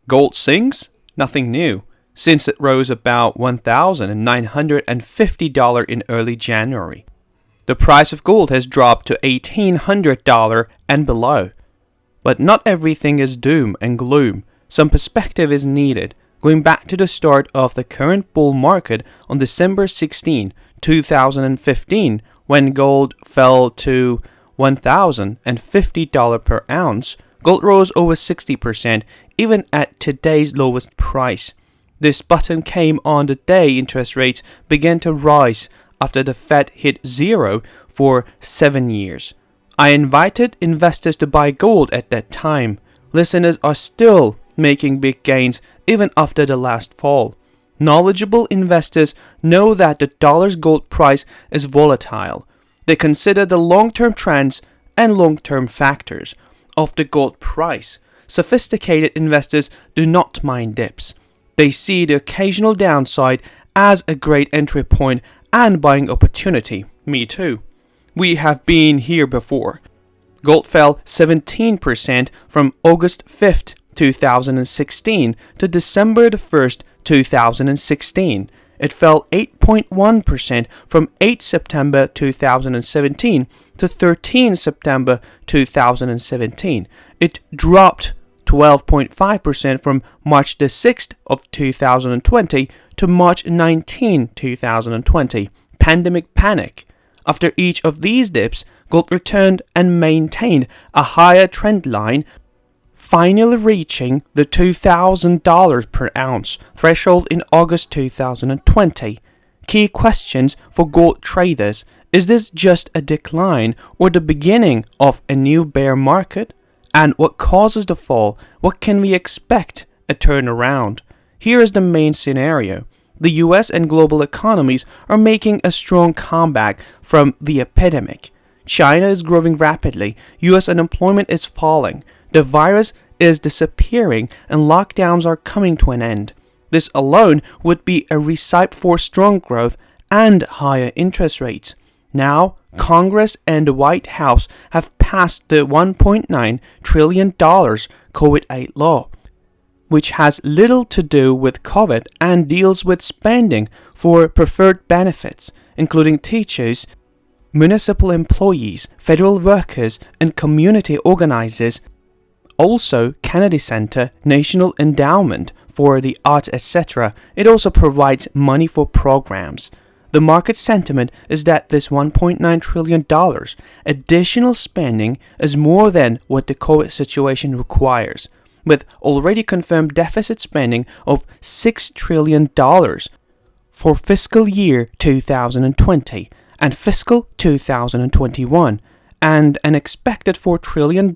Gold sinks? Nothing new, since it rose about $1,950 in early January. The price of gold has dropped to $1,800 and below. But not everything is doom and gloom. Some perspective is needed. Going back to the start of the current bull market on December 16, 2015, when gold fell to $1,050 per ounce, gold rose over 60%, even at today's lowest price. This button came on the day interest rates began to rise after the Fed hit zero for 7 years. I invited investors to buy gold at that time. Listeners are still making big gains even after the last fall. Knowledgeable investors know that the dollar's gold price is volatile. They consider the long-term trends and long-term factors of the gold price. Sophisticated investors do not mind dips. They see the occasional downside as a great entry point and buying opportunity. Me too. We have been here before. Gold fell 17% from August 5th, 2016 to December 1st, 2016. It fell 8.1% from 8 September 2017 to 13 September 2017. It dropped 12.5% from March the 6th of 2020 to March 19, 2020. Pandemic panic. After each of these dips, gold returned and maintained a higher trend line, finally reaching the $2,000 per ounce threshold in August 2020. Key questions for gold traders: is this just a decline or the beginning of a new bear market? And what causes the fall? What can we expect a turnaround? Here is the main scenario. The US and global economies are making a strong comeback from the epidemic. China is growing rapidly. US unemployment is falling. The virus is disappearing and lockdowns are coming to an end. This alone would be a recipe for strong growth and higher interest rates. Now, Congress and the White House have passed the $1.9 trillion COVID-8 law, which has little to do with COVID and deals with spending for preferred benefits, including teachers, municipal employees, federal workers, and community organizers. Also, Kennedy Center, National Endowment for the Arts, etc. It also provides money for programs. The market sentiment is that this $1.9 trillion additional spending is more than what the COVID situation requires, with already confirmed deficit spending of $6 trillion for fiscal year 2020 and fiscal 2021, and an expected $4 trillion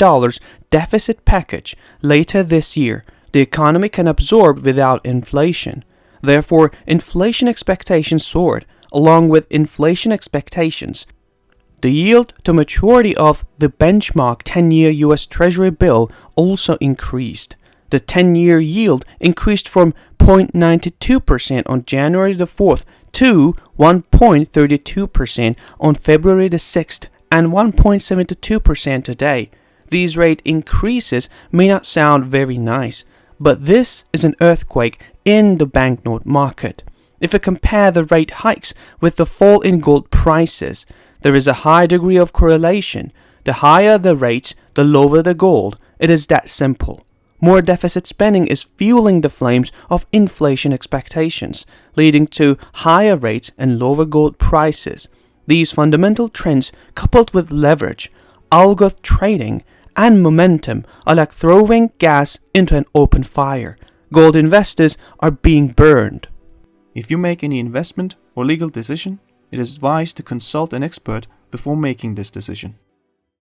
deficit package later this year. The economy can absorb without inflation. Therefore, inflation expectations soared. Along with inflation expectations, the yield to maturity of the benchmark 10-year US Treasury bill also increased. The 10-year yield increased from 0.92% on January the 4th to 1.32% on February the 6th and 1.72% today. These rate increases may not sound very nice, but this is an earthquake in the banknote market. If we compare the rate hikes with the fall in gold prices, there is a high degree of correlation. The higher the rates, the lower the gold. It is that simple. More deficit spending is fueling the flames of inflation expectations, leading to higher rates and lower gold prices. These fundamental trends, coupled with leverage, algo trading, and momentum, are like throwing gas into an open fire. Gold investors are being burned. If you make any investment or legal decision, it is advised to consult an expert before making this decision.